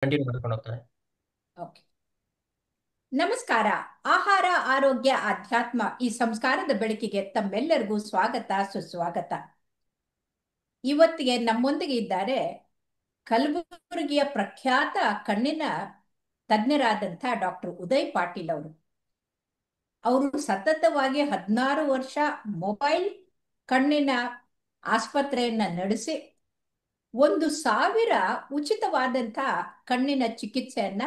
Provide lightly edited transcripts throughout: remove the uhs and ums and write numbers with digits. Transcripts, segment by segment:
Continue ಮಾಡ್ಕೊಂಡು ಹೋಗ್ತಾರೆ. Okay. ನಮಸ್ಕಾರ. ಆಹಾರ ಆರೋಗ್ಯ ಅಧ್ಯಾತ್ಮ ಈ ಸಂಸ್ಕಾರದ ಬೆಳಕಿಗೆ ತಮ್ಮೆಲ್ಲರಿಗೂ ಸ್ವಾಗತ ಸುಸ್ವಾಗತ. ಇವತ್ತಿಗೆ ನಮ್ಮೊಂದಿಗೆ ಇದ್ದಾರೆ ಕಲಬುರಗಿಯ ಪ್ರಖ್ಯಾತ ಕಣ್ಣಿನ ತಜ್ಞರಾದಂಥ ಡಾಕ್ಟರ್ ಉದಯ್ ಪಾಟೀಲ್ ಅವರು. ಅವರು ಸತತವಾಗಿ 16 ವರ್ಷ ಮೊಬೈಲ್ ಕಣ್ಣಿನ ಆಸ್ಪತ್ರೆಯನ್ನ ನಡೆಸಿ 1,000 ಉಚಿತವಾದಂಥ ಕಣ್ಣಿನ ಚಿಕಿತ್ಸೆಯನ್ನ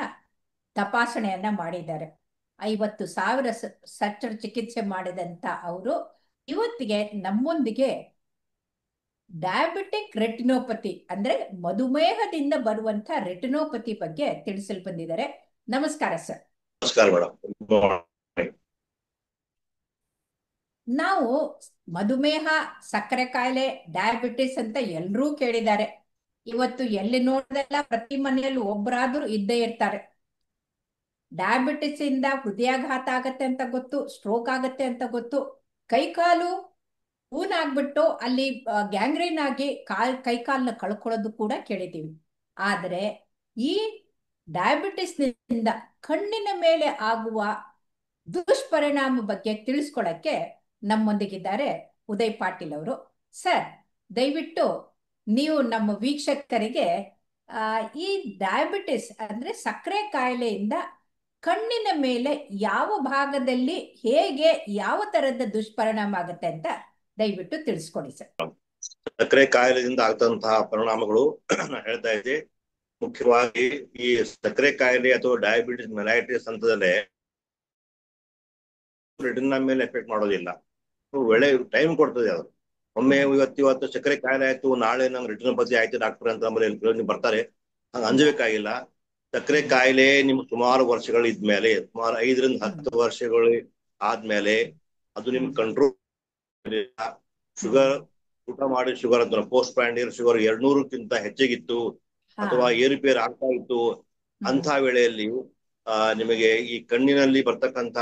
ತಪಾಸಣೆಯನ್ನ ಮಾಡಿದ್ದಾರೆ. 50,000 ಚಿಕಿತ್ಸೆ ಮಾಡಿದಂತ ಅವರು ಇವತ್ತಿಗೆ ನಮ್ಮೊಂದಿಗೆ ಡಯಾಬಿಟಿಕ್ ರೆಟಿನೋಪತಿ ಅಂದ್ರೆ ಮಧುಮೇಹದಿಂದ ಬರುವಂತ ರೆಟಿನೋಪತಿ ಬಗ್ಗೆ ತಿಳಿಸಲು ಬಂದಿದ್ದಾರೆ. ನಮಸ್ಕಾರ ಸರ್. ನಮಸ್ಕಾರ ಮೇಡಮ್. ನಾವು ಮಧುಮೇಹ, ಸಕ್ಕರೆ ಕಾಯಿಲೆ, ಡಯಾಬಿಟಿಸ್ ಅಂತ ಎಲ್ಲರೂ ಕೇಳಿದ್ದಾರೆ. ಇವತ್ತು ಎಲ್ಲಿ ನೋಡಿದೆಲ್ಲ ಪ್ರತಿ ಮನೆಯಲ್ಲಿ ಒಬ್ಬರಾದ್ರೂ ಇದ್ದೇ ಇರ್ತಾರೆ. ಡಯಾಬಿಟಿಸ್ ಇಂದ ಹೃದಯಾಘಾತ ಆಗತ್ತೆ ಅಂತ ಗೊತ್ತು, ಸ್ಟ್ರೋಕ್ ಆಗತ್ತೆ ಅಂತ ಗೊತ್ತು, ಕೈಕಾಲು ಊನಾಗ್ಬಿಟ್ಟು ಅಲ್ಲಿ ಗ್ಯಾಂಗ್ರೀನ್ ಆಗಿ ಕೈಕಾಲನ್ನ ಕಳ್ಕೊಳ್ಳೋದು ಕೂಡ ಕೇಳಿದ್ದೀವಿ. ಆದರೆ ಈ ಡಯಾಬಿಟಿಸ್ ನಿಂದ ಕಣ್ಣಿನ ಮೇಲೆ ಆಗುವ ದುಷ್ಪರಿಣಾಮ ಬಗ್ಗೆ ತಿಳಿಸ್ಕೊಳಕ್ಕೆ ನಮ್ಮೊಂದಿಗಿದ್ದಾರೆ ಉದಯ್ ಪಾಟೀಲ್ ಅವರು. ಸರ್, ದಯವಿಟ್ಟು ನೀವು ನಮ್ಮ ವೀಕ್ಷಕರಿಗೆ ಈ ಡಯಾಬಿಟಿಸ್ ಅಂದ್ರೆ ಸಕ್ಕರೆ ಕಾಯಿಲೆಯಿಂದ ಕಣ್ಣಿನ ಮೇಲೆ ಯಾವ ಭಾಗದಲ್ಲಿ ಹೇಗೆ ಯಾವ ತರದ ದುಷ್ಪರಿಣಾಮ ಆಗುತ್ತೆ ಅಂತ ದಯವಿಟ್ಟು ತಿಳಿಸ್ಕೊಡಿ ಸರ್. ಸಕ್ಕರೆ ಕಾಯಿಲೆಯಿಂದ ಆಗ್ತಂತಹ ಪರಿಣಾಮಗಳು ಹೇಳ್ತಾ ಇದ್ದೆ. ಮುಖ್ಯವಾಗಿ ಈ ಸಕ್ಕರೆ ಕಾಯಿಲೆ ಅಥವಾ ಡಯಾಬಿಟಿಸ್ ಮೆಲೈಟಿಸ್ ಹಂತದಲ್ಲೇ ರೆಟಿನಾ ಮೇಲೆ ಎಫೆಕ್ಟ್ ಮಾಡೋದಿಲ್ಲ. ಒಳ್ಳೆ ಟೈಮ್ ಕೊಡ್ತದೆ. ಅದು ಒಮ್ಮೆ ಇವತ್ತು ಸಕ್ಕರೆ ಕಾಯಿಲೆ ಆಯ್ತು, ನಾಳೆ ನಂಗೆ ರೆಟಿನೋಪತಿ ಆಯ್ತು ಡಾಕ್ಟರ್ ಅಂತ ಆಮೇಲೆ ಬರ್ತಾರೆ. ಹಂಗ ಅಂಜಬೇಕಾಗಿಲ್ಲ. ಸಕ್ಕರೆ ಕಾಯಿಲೆ ನಿಮ್ಗೆ ಸುಮಾರು ವರ್ಷಗಳು ಇದ್ಮೇಲೆ, ಸುಮಾರು 5 ರಿಂದ 10 ವರ್ಷಗಳು ಆದ್ಮೇಲೆ ಅದು ನಿಮ್ ಕಂಟ್ರೋಲ್. ಶುಗರ್ ಊಟ ಮಾಡಿ ಶುಗರ್ ಅಂತ ಪೋಸ್ಟ್ ಪ್ಯಾಂಡಿಯರ್ ಶುಗರ್ 200ಕ್ಕಿಂತ ಹೆಚ್ಚಿಗಿತ್ತು ಅಥವಾ ಏರುಪೇರು ಆಗ್ತಾ ಇತ್ತು. ಅಂತ ವೇಳೆಯಲ್ಲಿ ನಿಮಗೆ ಈ ಕಣ್ಣಿನಲ್ಲಿ ಬರ್ತಕ್ಕಂತ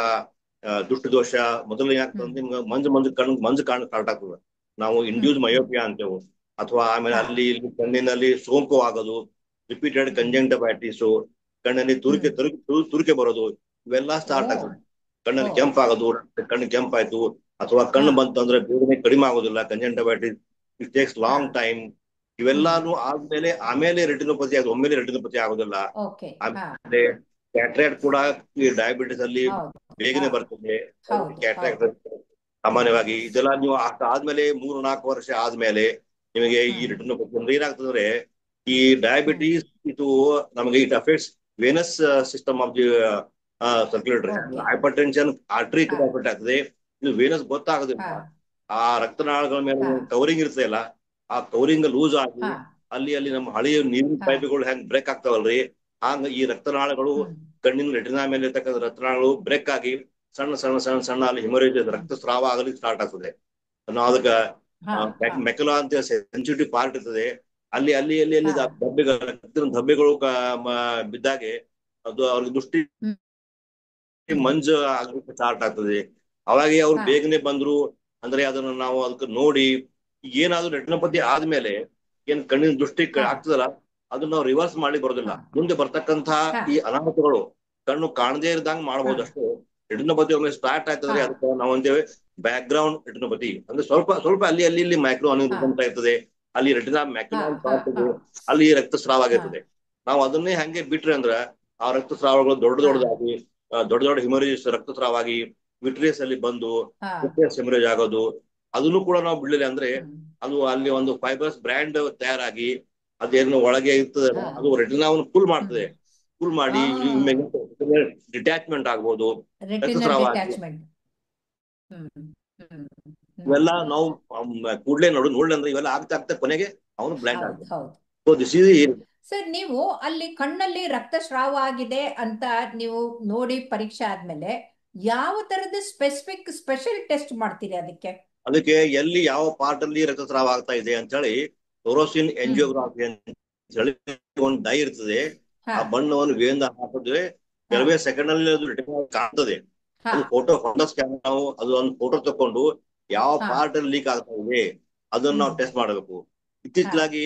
ದುಷ್ಟ ದೋಷ ಮೊದಲು ಏನಾಗ್ತದೆ, ನಿಮ್ಗೆ ಮಂಜು ಕಾಣ ಸ್ಟಾರ್ಟ್ ಆಗ್ತದೆ. ನಾವು ಇಂಡ್ಯೂಸ್ ಮಯೋಪಿಯಾ ಅಂತೇವು. ಅಥವಾ ಆಮೇಲೆ ಅಲ್ಲಿ ಇಲ್ಲಿ ಕಣ್ಣಿನಲ್ಲಿ ಸೋಂಕು ಆಗೋದು, ರಿಪೀಟೆಡ್ ಕಂಜಂಕ್ಟಿವೈಟಿಸ್, ಕಣ್ಣಲ್ಲಿ ತುರಿಕೆ ಬರೋದು, ಇವೆಲ್ಲ ಸ್ಟಾರ್ಟ್ ಆಗ್ತದೆ. ಕಣ್ಣಲ್ಲಿ ಕೆಂಪಾಗೋದು, ಕಣ್ಣು ಕೆಂಪಾಯ್ತು ಅಥವಾ ಕಣ್ಣು ಬಂತಂದ್ರೆ ಬೇಗನೆ ಕಡಿಮೆ ಆಗೋದಿಲ್ಲ. Conjunctivitis it takes long time. ಇವೆಲ್ಲಾನು ಆಮೇಲೆ ರೆಟಿನೋಪತಿ ಆಗೋದು, ಒಮ್ಮೆಲೆ ರೆಟಿನೋಪತಿ ಆಗೋದಿಲ್ಲ. ಆಮೇಲೆ ಕ್ಯಾಟ್ರಾಕ್ಟ್ ಕೂಡ ಈ ಡಯಾಬಿಟಿಸ್ ಅಲ್ಲಿ ಬೇಗನೆ ಬರ್ತದೆ. ಕ್ಯಾಟ್ರಾಕ್ಟ್ ಸಾಮಾನ್ಯವಾಗಿ ಇದೆಲ್ಲ ನೀವು ಆದ್ಮೇಲೆ 3-4 ವರ್ಷ ಆದ್ಮೇಲೆ ನಿಮಗೆ ಈ ರೆಟಿನೋಪತಿ ಅಂದ್ರೆ ಏನಾಗ್ತದ್ರೆ, ಈ ಡಯಾಬಿಟಿಸ್ ಇದು ನಮಗೆ it affects venous system of the circulatory. Hypertension artery ಕೂಡ ಅಫೆಕ್ಟ್ ಆಗ್ತದೆ. ಇದು ವೇನಸ್ ಗೊತ್ತಾಗೋದಿಲ್ಲ. ಆ ರಕ್ತನಾಳಗಳ ಮೇಲೆ ಕವರಿಂಗ್ ಇರ್ತದಲ್ಲ, ಆ ಕವರಿಂಗ್ ಲೂಸ್ ಆಗಿ ಅಲ್ಲಿ ನಮ್ಮ ಹಳೆಯ ನೀರಿನ ಪೈಪ್ಗಳು ಹೆಂಗ್ ಬ್ರೇಕ್ ಆಗ್ತಾವಲ್ರಿ, ಹಂಗ ಈ ರಕ್ತನಾಳಗಳು ಕಣ್ಣಿನ ರೆಟಿನಾ ಮೇಲೆ ಇರ್ತಕ್ಕಂಥ ರಕ್ತನಾಳಗಳು ಬ್ರೇಕ್ ಆಗಿ ಸಣ್ಣ ಸಣ್ಣ ಸಣ್ಣ ಸಣ್ಣ ಅಲ್ಲಿ ಹಿಮರೇಜ್ ರಕ್ತಸ್ರಾವ ಆಗಲಿಕ್ಕೆ ಸ್ಟಾರ್ಟ್ ಆಗ್ತದೆ. ನಾವು ಅದಕ್ಕೆ ಮೆಕುಲಾ ಅಂತ ಸೆನ್ಸಿಟಿವ್ ಪಾರ್ಟ್ ಇರ್ತದೆ. ಅಲ್ಲಿ ಅಲ್ಲಿ ಅಲ್ಲಿ ಅಲ್ಲಿ ಧಬ್ಬೆಗಳು ಬಿದ್ದಾಗೆ ಅದು ಅವ್ರಿಗೆ ದೃಷ್ಟಿ ಮಂಜು ಆಗ್ಲಿಕ್ಕೆ ಸ್ಟಾರ್ಟ್ ಆಗ್ತದೆ. ಅವಾಗೆ ಅವ್ರು ಬೇಗನೆ ಬಂದ್ರು ಅಂದ್ರೆ ಅದನ್ನ ನಾವು ಅದಕ್ಕೆ ನೋಡಿ, ಏನಾದ್ರು ರೆಟಿನೋಪತಿ ಆದ್ಮೇಲೆ ಏನ್ ಕಣ್ಣಿನ ದೃಷ್ಟಿ ಆಗ್ತದಲ್ಲ, ಅದನ್ನ ನಾವು ರಿವರ್ಸ್ ಮಾಡಿ ಬರೋದಿಲ್ಲ. ಮುಂದೆ ಬರ್ತಕ್ಕಂತ ಈ ಅನಾಹುತಗಳು ಕಣ್ಣು ಕಾಣದೇ ಇರದಂಗ್ ಮಾಡಬಹುದು ಅಷ್ಟೇ. ರೆಟಿನೋಪತಿ ಒಮ್ಮೆ ಸ್ಟಾರ್ಟ್ ಆಯ್ತಂದ್ರೆ ಅದಕ್ಕೆ ನಾವು ಅಂತೇವೆ ಬ್ಯಾಕ್ ಗ್ರೌಂಡ್ ರೆಟಿನೋಪತಿ. ಅಂದ್ರೆ ಸ್ವಲ್ಪ ಸ್ವಲ್ಪ ಅಲ್ಲಿ ಅಲ್ಲಿ ಇಲ್ಲಿ ಮೈಕ್ರೋ ಅನಿರುದ್ಧ ಇರ್ತದೆ, ಅಲ್ಲಿ ರೆಟಿನಾ ಮ್ಯಾಕ್ಯುಲರ್ ಪಾರ್ಟ್ ಇದೆ, ಅಲ್ಲಿ ರಕ್ತಸ್ರಾವ ಆಗಿರ್ತದೆ. ನಾವು ಅದನ್ನೇ ಹಂಗೆ ಬಿಟ್ರೆ ಅಂದ್ರ ಆ ರಕ್ತಸ್ರಾವಗಳು ದೊಡ್ಡದಾಗಿ ದೊಡ್ಡ ಹಿಮರೇಜ್ ರಕ್ತಸ್ರಾವ ಆಗಿ ವಿಟ್ರಿಯಸ್ ಅಲ್ಲಿ ಬಂದು ವಿಟ್ರಿಯಸ್ ಹಿಮರೇಜ್ ಆಗೋದು. ಅದನ್ನು ಕೂಡ ನಾವು ಬಿಡ್ಲಿಲ್ಲ ಅಂದ್ರೆ ಅದು ಅಲ್ಲಿ ಒಂದು ಫೈಬರ್ಸ್ ಬ್ರ್ಯಾಂಡ್ ತಯಾರಾಗಿ ಅದೇನು ಒಳಗೆ ಇರ್ತದೆ ಅದು ರೆಟಿನಾವನ್ನು ಫುಲ್ ಮಾಡ್ತದೆ. ಫುಲ್ ಮಾಡಿ ಡಿಟ್ಯಾಚ್ಮೆಂಟ್ ಆಗ್ಬೋದು, ರಕ್ತಸ್ರಾವ. ಇವೆಲ್ಲ ನಾವು ಕೂಡ್ಲೆ ನೋಡ್ಲಿ ಅಂದ್ರೆ ಇವೆಲ್ಲ ಆಗ್ತಾ ಕೊನೆಗೆ ಅವನು ಬ್ಲೈಂಡ್ ಆಗ್ತದೆ. ಸರ್, ನೀವು ಅಲ್ಲಿ ಕಣ್ಣಲ್ಲಿ ರಕ್ತಸ್ರಾವ ಆಗಿದೆ ಅಂತ ನೀವು ನೋಡಿ ಪರೀಕ್ಷೆ ಆದ್ಮೇಲೆ ಯಾವ ತರದ ಸ್ಪೆಷಲ್ ಟೆಸ್ಟ್ ಮಾಡ್ತೀರಿ? ಅದಕ್ಕೆ ಎಲ್ಲಿ ಯಾವ ಪಾರ್ಟ್ ಅಲ್ಲಿ ರಕ್ತಸ್ರಾವ ಆಗ್ತಾ ಇದೆ ಅಂತ ಹೇಳಿ ಫ್ಲೋರೋಸಿನ್ ಎಂಜಿಯೋಗ್ರಾಫಿ ಅಂತ ಹೇಳಿ ಒಂದು ಡೈ ಇರ್ತದೆ. ಆ ಬಣ್ಣವನ್ನು ವೇಂದ ಹಾಕಿದ್ರೆ ಕೆಲವೇ ಸೆಕೆಂಡ್ ಅಲ್ಲಿ ಅದು ಕಾಣ್ತದೆ. ಅದು ಫೋಟೋ ಸ್ಕ್ಯಾನ್, ನಾವು ಅದು ಒಂದು ಫೋಟೋ ತಕೊಂಡು ಯಾವ ಪಾರ್ಟ್ ಅಲ್ಲಿ ಲೀಕ್ ಆಗ್ತಾ ಇದೆ ಅದನ್ನ ನಾವು ಟೆಸ್ಟ್ ಮಾಡಬೇಕು. ಇತ್ತೀಚಲಾಗಿ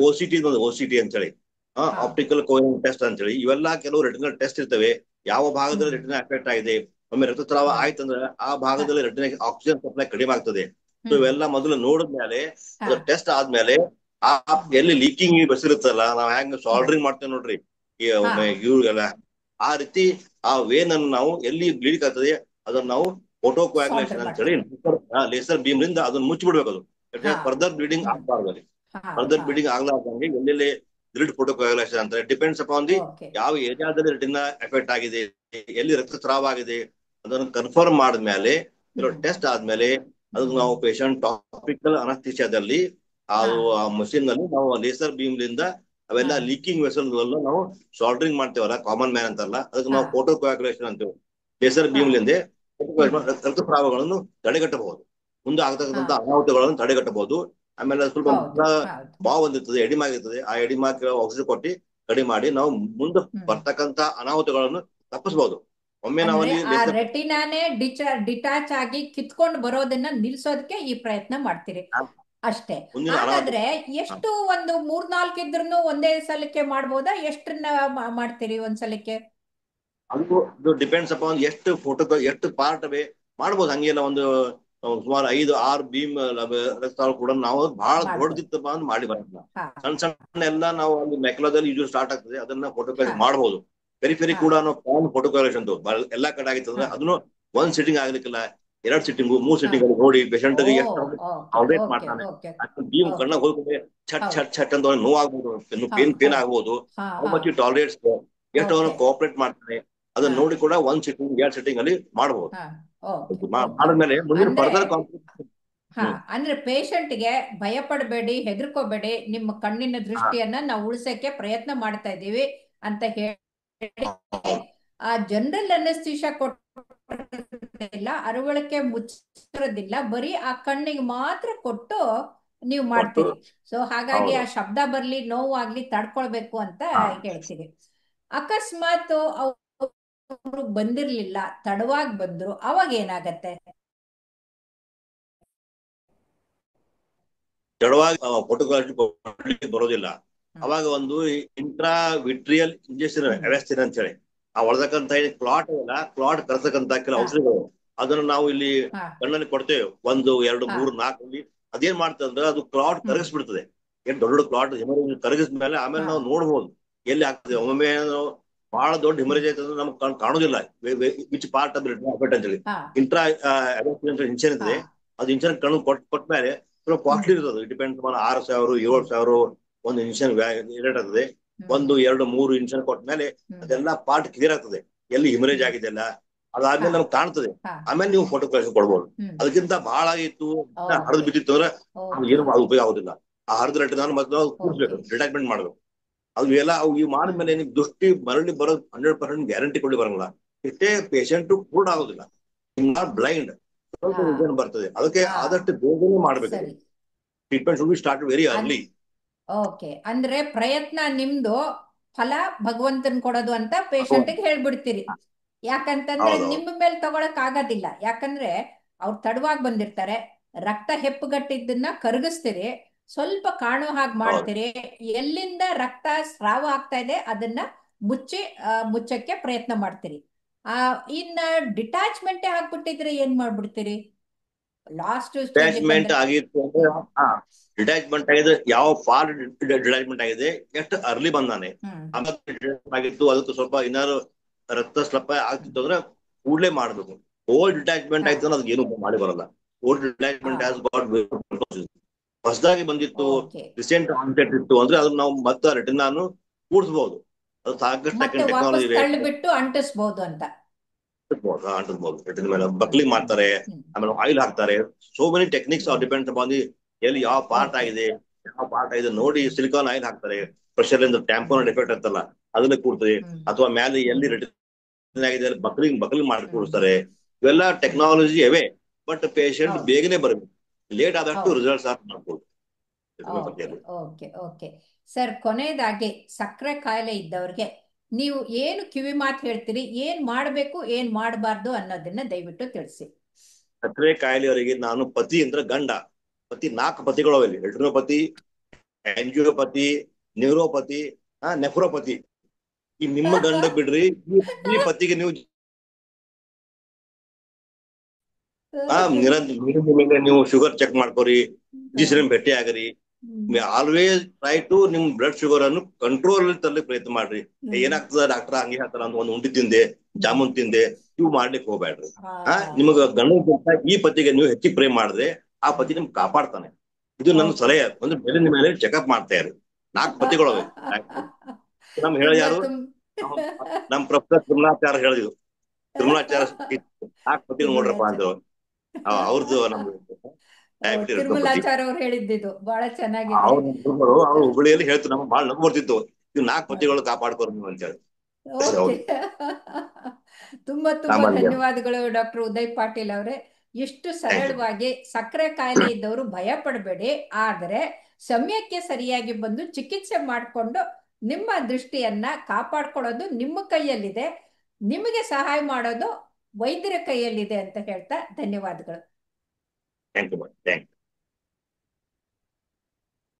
OCT ಅಂತ ಹೇಳಿ ಹಾ ಆಪ್ಟಿಕಲ್ ಕೋಹೆರೆಂಟ್ ಟೆಸ್ಟ್ ಅಂತ ಹೇಳಿ ಇವೆಲ್ಲ ಕೆಲವು ರೆಟಿನಲ್ ಟೆಸ್ಟ್ ಇರ್ತವೆ. ಯಾವ ಭಾಗದಲ್ಲಿ ಹ್ಮ್ ರೆಟಿನಾ ಅಫೆಕ್ಟ್ ಆಗಿದೆ, ಒಮ್ಮೆ ರಕ್ತಸ್ರಾವ ಹಾ ಆಯ್ತಂದ್ರೆ ಆ ಹಾ ಭಾಗದಲ್ಲಿ ರೆಟಿನಾಗೆ ಆಕ್ಸಿಜನ್ ಸಪ್ಲೈ ಕಡಿಮೆ ಆಗ್ತದೆ. ಸೊ ಹ್ಮ್ ಇವೆಲ್ಲ ಮೊದಲು ನೋಡಿದ್ಮೇಲೆ ಹಾ ಅದು ಟೆಸ್ಟ್ ಆದ್ಮೇಲೆ ಆ ಎಲ್ಲಿ ಲೀಕಿಂಗ್ ಬಸಿರುತ್ತಲ್ಲ, ನಾವ್ ಹೆಂಗ್ ಹಾ ಸಾಲ್ಡ್ರಿಂಗ್ ಮಾಡ್ತೇವೆ ನೋಡ್ರಿ ಈ ಹಾ ಇವ್ರಿಗೆಲ್ಲ, ಆ ರೀತಿ ಆ ವೇನ್ ಅನ್ನು ನಾವು ಎಲ್ಲಿ ಬ್ಲೀಡಿಂಗ್ ಆಗ್ತದೆ ಅದನ್ನ ನಾವು ಫೋಟೋ ಸಾಲ್ಡ್ರ್ ಕೋಯಾಗುಲೇಷನ್ ಅಂತ ಹೇಳಿ ಮಾಡ್ತೀರಿ. ಲೇಸರ್ ಬೀಮ್ ರಿಂದ ಅದನ್ನ ಮುಚ್ಚಿಬಿಡ್ಬೇಕು. ಅದು ಹಾ ಫರ್ದರ್ ಬ್ಲೀಡಿಂಗ್ ಹ್ಮ್ ಆಗ್ಬಾರ್ದು ಅಲ್ಲಿ. ಹಾ ಫರ್ದರ್ ಹಾ ಬ್ಲೀಡಿಂಗ್ ಆಗ್ಲಾರ್ದಂಗೆ ಎಲ್ಲೆಲ್ಲಿ ಗ್ರಿಡ್ ಫೋಟೋ ಕೋಯಾಗುಲೇಷನ್ ಅಂತಾರೆ. ಡಿಪೆಂಡ್ಸ್ ಅಪಾನ್ ದಿ ಓಕೆ ಯಾವ ಏರಿಯಾದಲ್ಲಿ ರೆಟಿನಾ ಎಫೆಕ್ಟ್ ಆಗಿದೆ, ಎಲ್ಲಿ ರಕ್ತಸ್ರಾವ ಆಗಿದೆ ಅದನ್ನು ಕನ್ಫರ್ಮ್ ಮಾಡಿದ್ಮೇಲೆ ಕೆಲವು ಹ್ಮ್ ಟೆಸ್ಟ್ ಆದ್ಮೇಲೆ ಅದಕ್ಕೆ ಹ್ಮ್ ನಾವು ಪೇಷಂಟ್ ಟಾಪಿಕಲ್ ಅನಸ್ಥಿಸಿಯಾದಲ್ಲಿ ಹಾ ಅದು ಆ ಮಷೀನ್ ನಲ್ಲಿ ನಾವು ಲೇಸರ್ ಬೀಮ್ ಲಿಂದ ಹಾ ಅವೆಲ್ಲ ಲೀಕಿಂಗ್ ವೆಸಲ್ ನಾವು ಸಾಲ್ಡ್ರಿಂಗ್ ಮಾಡ್ತೇವಲ್ಲ, ಕಾಮನ್ ಮ್ಯಾನ್ ಅಂತಾರಲ್ಲ, ಅದಕ್ಕೆ ಹಾ ನಾವು ಫೋಟೋ ಕೋಯಾಗುಲೇಷನ್ ಅಂತೇವೆ. ಲೇಸರ್ ಹಾ ಬೀಮ್ ಲಿಂದ ಹ್ಮ್ ರಕ್ತಸ್ರಾವಗಳನ್ನು ತಡೆಗಟ್ಟಬಹುದು, ಮುಂದೆ ಹಾ ಆಗ್ತಕ್ಕಂಥ ಅನಾಹುತಗಳನ್ನು ತಡೆಗಟ್ಟಬಹುದು. ಆಮೇಲೆ ಸ್ವಲ್ಪ ಹೌದು ಹೌದು ಬಾವು ಬಂದಿರ್ತದೆ, ಎಡಿಮಾ ಆಗಿರ್ತದೆ, ಆ ಎಡಿಮಾಕ್ಕೆ ಔಷಧಿ ಕೊಟ್ಟು ಕಡಿಮೆ ಮಾಡಿ ನಾವು ಮುಂದೆ ಹ್ಮ್ ಬರ್ತಕ್ಕಂಥ ಅನಾಹುತಗಳನ್ನು ತಪ್ಪಿಸಬಹುದು. ಒಮ್ಮೆ ಅಂದ್ರೆ ನಾವಲ್ಲಿ ಆ ಲೇಸರ್ ರೆಟಿನಾನೇ ಡಿಟ್ಯಾಚ್ ಆಗಿ ಕಿತ್ಕೊಂಡು ಬರೋದನ್ನ ನಿಲ್ಸೋದಕ್ಕೆ ಈ ಪ್ರಯತ್ನ ಮಾಡ್ತೀರಿ ಅಷ್ಟೇ. ಮುಂದಿನ ಅನಾಹುತ ಹಾಗಾದ್ರೆ ಎಷ್ಟು ಒಂದು ಮೂರ್ನಾಲ್ಕು ಇದ್ರೂ ಒಂದೇ ಸಲಕ್ಕೆ ಮಾಡ್ಬೋದಾ? ಎಷ್ಟನ್ನ ಮಾಡ್ತೀರಿ ಒಂದ್ ಸಲಕ್ಕೆ? ಅದು ಡಿಪೆಂಡ್ಸ್ ಅಪಾನ್ ಎಷ್ಟು ಫೋಟೋ ಎಷ್ಟು ಪಾರ್ಟ್ ಮಾಡ್ಬೋದು. ಹಂಗೆಲ್ಲ ಒಂದು ಸುಮಾರು 5-6 ಬೀಮ್ ಕೂಡ ನಾವು ಬಹಳ ಮಾಡ್ಬೋದು. ದೊಡ್ಡದಿತ್ತು ಬಂದು ಮಾಡಿ ಬರಲ್ಲ. ಹಾ ಸಣ್ಣ ಸಣ್ಣ ಎಲ್ಲ ನಾವು ಅಲ್ಲಿ ಮೆಕ್ಲದಲ್ಲಿ ಯೂಸ್ ಸ್ಟಾರ್ಟ್ ಆಗ್ತದೆ, ಅದನ್ನ ಫೋಟೋ ಹಾ ಮಾಡಬಹುದು. ಪೆರಿ ಹಾ ಕೂಡ ನಾವು ಪ್ಲಾನ್ ಫೋಟೋ ಕಲೆಕ್ಷನ್ ಎಲ್ಲಾ ಕಡೆ ಆಗಿತ್ತಂದ್ರೆ ಹಾ ಅದನ್ನು ಒಂದ್ ಸಿಟ್ಟಿಂಗ್ ಆಗ್ಲಿಕ್ಕಿಲ್ಲ, 2 ಸಿಟ್ಟಿಂಗ್ 3 ಹಾ ಸಿಟ್ಟಿಂಗ್ ಅಲ್ಲಿ ನೋಡಿ ಓ ಪೇಷಂಟ್ಗೆ ಎಷ್ಟು ಓಕೆ ಅಪ್ಡೇಟ್ ಓಕೆ ಮಾಡ್ತಾನೆ. ಓಕೆ ಅಷ್ಟು ಬೀಮ್ ಓಕೆ ಕಣ್ಣಾಗ ಹೋಗ್ತದೆ, ಛಟ್ ಹೌದು ಛಟ್ ಛಟ್ ಅಂತ ನೋವು ಆಗ್ಬೋದು, ಹೌದು ಪೇನ್ ಹೌದು ಆಗ್ಬೋದು. ಹಾ ಹೌ ಹಾ ಮಚ್ ಟಾಲರೇಟ್ಸ್, ಎಷ್ಟು ಅವನು ಓಕೆ ಕೋಆಪರೇಟ್ ಮಾಡ್ತಾನೆ ಅದನ್ನ ಹಾ ನೋಡಿ ಕೂಡ 1 ಸಿಟ್ಟಿಂಗ್ 2 ಸಿಟ್ಟಿಂಗ್ ಅಲ್ಲಿ ಮಾಡಬಹುದು. ಹಾ ಓಕೆ ಓಕೆ. ಮಾಡಿದ್ಮೇಲೆ ಮುಂದಿನ ಅಂದ್ರೆ ಫರ್ದರ್ ಕಾಂಪ್ಲಿಕೇಶನ್. ಹಾ ಅಂದ್ರೆ ಪೇಷಂಟ್ಗೆ ಭಯ ಪಡಬೇಡಿ, ಹೆದರ್ಕೋಬೇಡಿ, ನಿಮ್ಮ ಕಣ್ಣಿನ ದೃಷ್ಟಿಯನ್ನ ನಾವು ಉಳಿಸಕ್ಕೆ ಪ್ರಯತ್ನ ಮಾಡ್ತಾ ಇದ್ದೀವಿ ಅಂತ ಹೇಳಿ ಆ ಜನರಲ್ ಅನಸ್ತೀಶಾ ಕೊಟ್ಟಿಲ್ಲ, ಅರವಳಿಕೆ ಮುಚ್ಚೋದಿಲ್ಲ, ಬರೀ ಆ ಕಣ್ಣಿಗೆ ಮಾತ್ರ ಕೊಟ್ಟು ನೀವು ಕೊಟ್ಟು ಮಾಡ್ತೀರಿ. ಸೊ ಹಾಗಾಗಿ ಹೌದು. ಆ ಶಬ್ದ ಬರ್ಲಿ ನೋವು ಆಗ್ಲಿ ತಡ್ಕೊಳ್ಬೇಕು ಅಂತ ಹಾ. ಹೇಳ್ತೀರಿ. ಅಕಸ್ಮಾತ್ ಅವ್ರು ಬಂದಿರ್ಲಿಲ್ಲ, ತಡವಾಗಿ ಬಂದ್ರು, ಅವಾಗ ಏನಾಗತ್ತೆ? ಜಡವಾಗಿ ಫೋಟೋ ಬರೋದಿಲ್ಲ. ಹ್ಮ್ ಅವಾಗ ಒಂದು ಇಂಟ್ರಾ ವಿಟ್ರಿಯಲ್ ಇಂಜೆಕ್ಷನ್ ಹ್ಮ್ ವ್ಯವಸ್ಥೆ ಅಂತ ಹೇಳಿ ಆ ಒಳದಕ್ಕಂತ ಕ್ಲಾಟ್ ಇಲ್ಲ, ಕ್ಲಾಟ್ ಕರೆಸಕ್ಕಂತ ಕೆಲ ಹಾ ಔಷಧಿಗಳು ಅದನ್ನ ನಾವು ಇಲ್ಲಿ ಹಾ ಕಣ್ಣಲ್ಲಿ ಕೊಡ್ತೇವೆ. 1 2 ಹಾ 3 4 ಅಲ್ಲಿ ಅದೇನ್ ಮಾಡ್ತದೆ ಅಂದ್ರೆ ಅದು ಕ್ಲಾಟ್ ಹ್ಮ್ ಕರಗಿಸ್ಬಿಡ್ತದೆ. ಏನ್ ದೊಡ್ಡ ದೊಡ್ಡ ಕ್ಲಾಟ್ ಕರಗಿಸಿದ ಮೇಲೆ ಆಮೇಲೆ ಹಾ ನಾವು ನೋಡ್ಬೋದು ಎಲ್ಲಿ ಆಗ್ತದೆ. ಹ್ಮ್ ಒಮ್ಮೊಮ್ಮೆ ಬಹಳ ದೊಡ್ಡ ಹ್ಮ್ ಹಿಮರೇಜ್ ಆಯ್ತು ಅಂದ್ರೆ ನಮ್ಗೆ ಕಾಣೋದಿಲ್ಲ ವಿಚ್ ಪಾರ್ಟ್ ಆಫ್ ಅಫೆಕ್ಟ್ ಅಂತ ಹೇಳಿ. ಹಾ ಇಂಟ್ರಾ ಇನ್ಶೂರೆನ್ಸ್ ಹಾ ಇದೆ, ಅದು ಇನ್ಶೂರೆನ್ಸ್ ಕಣ್ಣು ಕೊಟ್ಟ ಮೇಲೆ ಸ್ವಲ್ಪ ಹ್ಮ್ ಕಾಸ್ಟ್ಲಿ ಇರ್ತದೆ. ಡಿಪೆಂಡ್ಸ್ 6,000 ಹ್ಮ್ 7,000 ಒಂದು ಇನ್ಶೂರೆನ್ಸ್ ರೇಟ್ ಆಗ್ತದೆ. ಹ್ಮ್ 1 2 3 ಇನ್ಶೂರೆನ್ಸ್ ಕೊಟ್ಟ ಮೇಲೆ ಹ್ಮ್ ಅದೆಲ್ಲ ಪಾರ್ಟ್ ಕ್ಲಿಯರ್ ಆಗ್ತದೆ, ಎಲ್ಲಿ ಹಿಮರೇಜ್ ಹ್ಮ್ ಆಗಿದೆ ಅಲ್ಲ ಹಾ ಅದಾದ್ಮೇಲೆ ನಮ್ಗೆ ಕಾಣ್ತದೆ. ಹಾ ಆಮೇಲೆ ನೀವು ಫೋಟೋ ಕಳಿಸಿ ಕೊಡ್ಬೋದು. ಹ್ಮ್ ಅದಕ್ಕಿಂತ ಬಹಳ ಆಗಿತ್ತು, ಹರಿದು ಓಕೆ ಬಿದ್ದಿತ್ತು ಅಂದ್ರೆ ಓಕೆ ಏನು ಅದು ಉಪಯೋಗ ಆಗುದಿಲ್ಲ. ಆ ಹರಿದ ರೇಟ್ ನಾನು ಮೊದಲು ಓಕೆ ಕೂಡಿಸ್ಬೇಕು, ಡಿಟ್ಯಾಚ್ಮೆಂಟ್ ಮಾಡ್ಬೇಕು. ಅದು ಎಲ್ಲ ಅವು ಇವು ಹ್ಮ್ ಮಾಡಿದ್ಮೇಲೆ ನಿಮ್ ದೃಷ್ಟಿ ಮರಳಿ ಬರೋದು 100% ಗ್ಯಾರಂಟಿ ಕೊಡಿ ಬರಂಗಿಲ್ಲ. ಇಷ್ಟೇ ಪೇಷಂಟ್ ಕೂಡ ಆಗುದಿಲ್ಲ, ಬ್ಲೈಂಡ್ ಸ್ವಲ್ಪ ಹಾ ವಿಷನ್ ಬರ್ತದೆ. ಅದಕ್ಕೆ ಹಾ ಆದಷ್ಟು ಬೇಗನೆ ಮಾಡ್ಬೇಕು. ಸರಿ. Treatment should be start very an early. Okay ಅಂದ್ರೆ ಪ್ರಯತ್ನ ನಿಮ್ದು, ಫಲ ಭಗವಂತನ್ ಕೊಡೋದು ಅಂತ ಪೇಷಂಟ್ಗೆ ಹೇಳ್ಬಿಡ್ತೀರಿ. ಯಾಕಂತಂದ್ರೆ ಹೌದೌದು. ನಿಮ್ಮ ಮೇಲೆ ತಗೊಳಕ್ ಆಗೋದಿಲ್ಲ, ಯಾಕಂದ್ರೆ ಅವ್ರು ತಡವಾಗಿ ಬಂದಿರ್ತಾರೆ, ರಕ್ತ ಹೆಪ್ಪುಗಟ್ಟಿದ್ದನ್ನ ಕರಗಿಸ್ತೀರಿ, ಸ್ವಲ್ಪ ಕಾಣೋ ಹಾಗೆ ಹೌದು. ಮಾಡ್ತೀರಿ, ಎಲ್ಲಿಂದ ರಕ್ತ ಸ್ರಾವ ಆಗ್ತಾ ಇದೆ ಅದನ್ನ ಮುಚ್ಚಕ್ಕೆ ಪ್ರಯತ್ನ ಮಾಡ್ತೀರಿ. ಆ ಇನ್ನ ಡಿಟ್ಯಾಚ್ಮೆಂಟೇ ಹಾಕ್ಬಿಟ್ಟಿದ್ರೆ ಏನ್ ಮಾಡ್ಬಿಡ್ತೀರಿ ಲಾಸ್ಟ್ ಸ್ಟೇಜಿಗೆ ಡಿಟ್ಯಾಚ್ಮೆಂಟ್ ಬಂದ್ರೆ? ಆಗಿತ್ತು ಅಂದ್ರೆ ಹ್ಮ್ ಡಿಟ್ಯಾಚ್ಮೆಂಟ್ ಆಗಿದೆ, ಯಾವ ಪಾರ್ಟ್ ಡಿಟ್ಯಾಚ್ಮೆಂಟ್ ಆಗಿದೆ, ಎಷ್ಟು ಅರ್ಲಿ ಬಂದಾನೆ, ಹ್ಮ್ ಆಮೇಲೆ detachment ಆಗಿತ್ತು, ಅದಕ್ಕೆ ಸ್ವಲ್ಪ ಏನಾದ್ರು ರಕ್ತ ಸ್ಲಪ ಹ್ಮ್ ಆಗ್ತಿತ್ತು ಅಂದ್ರೆ ಕೂಡಲೇ ಮಾಡ್ಬೇಕು. ಓಲ್ಡ್ ಡಿಟ್ಯಾಚ್ಮೆಂಟ್ ಹಾ ಆಯ್ತು ಅಂದ್ರೆ ಅದಕ್ಕೆ ಏನು ಮಾಡಿ ಬರಲ್ಲ. ಓಲ್ಡ್ ಹಾ ಡಿಟ್ಯಾಚ್ಮೆಂಟ್ ಹ್ಯಾಸ್ ಗಾಟ್ ಹೊಸದಾಗಿ ಬಂದಿತ್ತು, ಓಕೆ. ರಿಸೆಂಟ್ ಆನ್ಸೆಟ್ ಇತ್ತು ಅಂದ್ರೆ ಅದನ್ನ ನಾವು ಮತ್ತೆ ರೆಟಿನಾನು ಕೂಡಿಸಬಹುದು. ಅದು ಸಾಕಷ್ಟು ಮತ್ತೆ ಸೆಕೆಂಡ್ ಟೆಕ್ನಾಲಜಿ ವಾಪಸ್ ಇದೆ. ತಳ್ಳಿಬಿಟ್ಟು ಅಂಟಿಸ್ಬೋದು ಅಂತ. ಅಂಟಿಸ್ಬೋದು ರೆಟಿನ ಮೇಲೆ ಹ್ಮ್ ಬಕ್ಲಿಂಗ್ ಹ್ಮ್ ಮಾಡ್ತಾರೆ, ಹ್ಮ್ ಆಮೇಲೆ ಆಯಿಲ್ ಹಾಕ್ತಾರೆ. ಸೋ ಮೆನಿ ಟೆಕ್ನಿಕ್ಸ್ ಹ್ಮ್ ಡಿಪೆಂಡ್ಸ್ ಅಪಾನ್ ಎಲ್ಲಿ ಯಾವ ಪಾರ್ಟ್ ಓಕೆ. ಆಗಿದೆ, ಯಾವ ಪಾರ್ಟ್ ಆಗಿದೆ ನೋಡಿ ಹ್ಮ್ ಸಿಲಿಕಾನ್ ಆಯಿಲ್ ಹಾಕ್ತಾರೆ. ಪ್ರೆಷರ್ ಇಂದ ಹ್ಮ್ ಟ್ಯಾಂಪೋನ್ ಡಿಫೆಕ್ಟ್ ಇರ್ತಲ್ಲ ಅದನ್ನ ಕೂಡ್ತದೆ, ಹ್ಮ್ ಅಥವಾ ಮೇಲೆ ಎಲ್ಲಿ ಹ್ಮ್ ರೆಟಿನ ಆಗಿದೆ ಬಕ್ಲಿಂಗ್ ಮಾಡಿ ಹ್ಮ್ ಕೂಡಿಸ್ತಾರೆ. ಇವೆಲ್ಲ ಹ್ಮ್ ಟೆಕ್ನಾಲಜಿ ಅವೇ. ಬಟ್ ಪೇಷಂಟ್ ಹೌದು ಬೇಗನೆ ಬರಬೇಕು, ಲೇಟ್ ಆದಷ್ಟು ಹೌದು. ರಿಸಲ್ಟ್ಸ್ ಮಾಡ್ಬೋದು ಓಕೆ ರೆಟಿನೋಪತಿಯಲ್ಲಿ. Okay okay. ಸರ್, ಕೊನೆಯದಾಗಿ ಸಕ್ಕರೆ ಕಾಯಿಲೆ ಇದ್ದವ್ರಿಗೆ ನೀವು ಏನು ಕಿವಿ ಮಾತು ಹೇಳ್ತೀರಿ, ಏನ್ ಮಾಡಬೇಕು ಏನ್ ಮಾಡಬಾರ್ದು ಅನ್ನೋದನ್ನ ದಯವಿಟ್ಟು ತಿಳಿಸಿ. ಸಕ್ಕರೆ ಕಾಯಿಲೆಯವರಿಗೆ ನಾನು ಪತಿ ಅಂದ್ರೆ ಗಂಡ, ಪತಿ 4 ಪತಿಗಳು ಅವೆ, ರೆಟಿನೋಪತಿ, ಆಂಜಿಯೋಪತಿ, ನ್ಯೂರೋಪತಿ, ನೆಫ್ರೋಪತಿ. ಈ ನಿಮ್ಮ ಗಂಡ ಬಿಡ್ರಿ, ಈ ಪತಿಗೆ ನೀವು ನಿರಂತರ ಮೇಲೆ ನೀವು ಶುಗರ್ ಚೆಕ್ ಮಾಡ್ಕೋರಿ, ಫಿಸಿಷಿಯನ್ ಭೇಟಿ ಆಗರಿ. ಆಲ್ವೇಸ್ ಟ್ರೈ ಟು ನಿಮ್ ಬ್ಲಡ್ ಶುಗರ್ ಅನ್ನು ಕಂಟ್ರೋಲ್ ತರಲಿಕ್ಕೆ ಪ್ರಯತ್ನ ಮಾಡ್ರಿ. ಏನಾಗ್ತದ ಡಾಕ್ಟರ್ ಹಂಗೆ ಹೇಳ್ತಾರ ಅಂತ ಒಂದು ಉಂಡಿ ತಿಂದೆ, ಜಾಮೂನ್ ತಿಂದೆ, ಇವು ಮಾಡ್ಲಿಕ್ಕೆ ಹೋಗ್ಬೇಡ್ರಿ. ನಿಮಗ ಗಂಡಕ್ಕಿಂತ ಈ ಪತಿಗೆ ನೀವು ಹೆಚ್ಚಿಗೆ ಪ್ರೇ ಮಾಡಿದ್ರೆ ಆ ಪತಿ ನಿಮ್ಗೆ ಕಾಪಾಡ್ತಾನೆ. ಇದು ನನ್ನ ಓಕೆ. ಸಲಹೆ. ಒಂದು ಮೇಲಿನ ಮೇಲೆ ಚೆಕಪ್ ಮಾಡ್ತಾ ಇರಿ. 4 ಪತಿಗಳು ನಮ್ ಹೇಳ ತುಂಬಾ ಯಾರು ತುಂಬ ನಮ್ ಪ್ರೊಫೆಸರ್ ತಿರುಮಲಾಚಾರ್ಯ ಹೇಳಿದ್ರು. ತಿರುಮಲಾಚಾರ್ಯ 4 ಪತಿಗಳು ನೋಡ್ರಪ್ಪ ತಿರುಮಲಾಚಾರ್ಯ. ಅಂತ. ಅವ್ರದ್ದು ನಮ್ದು ಡಯಾಬಿಟಿ ರೆಟಿನೋಪತಿ. ತಿರುಮಲಾಚಾರ್ಯ ಅವ್ರು ಹೇಳಿದ್ದು ಬಹಳ ಚೆನ್ನಾಗಿದೆ. ಅವ್ರು ಹುಬ್ಬಳ್ಳಿಯಲ್ಲಿ ಹೇಳ್ತು, ನಮ್ಗೆ ಬಹಳ ನಗು ಬರ್ತಿತ್ತು. ಇವ್ 4 ಪತಿಗಳು ಕಾಪಾಡ್ಕೋರು ನೀವು ಅಂತ ಹೇಳಿ. ಓಕೆ. ಹೌದು. ತುಂಬಾ ತುಂಬಾ ಸಾಮಾನ್ಯ. ಧನ್ಯವಾದಗಳು ಡಾಕ್ಟರ್ ಉದಯ್ ಪಾಟೀಲ್ ಅವರೇ. ಇಷ್ಟು ಥ್ಯಾಂಕ್ ಯು. ಸರಳವಾಗಿ ಸಕ್ಕರೆ ಕಾಯಿಲೆ ಇದ್ದವರು ಭಯ ಪಡಬೇಡಿ, ಆದರೆ ಸಮಯಕ್ಕೆ ಸರಿಯಾಗಿ ಬಂದು ಚಿಕಿತ್ಸೆ ಮಾಡಿಕೊಂಡು ನಿಮ್ಮ ದೃಷ್ಟಿಯನ್ನ ಕಾಪಾಡ್ಕೊಳ್ಳೋದು ನಿಮ್ಮ ಕೈಯಲ್ಲಿದೆ. ನಿಮಗೆ ಸಹಾಯ ಮಾಡೋದು ವೈದ್ಯರ ಕೈಯಲ್ಲಿದೆ ಅಂತ ಹೇಳ್ತಾ ಧನ್ಯವಾದಗಳು. Thank you.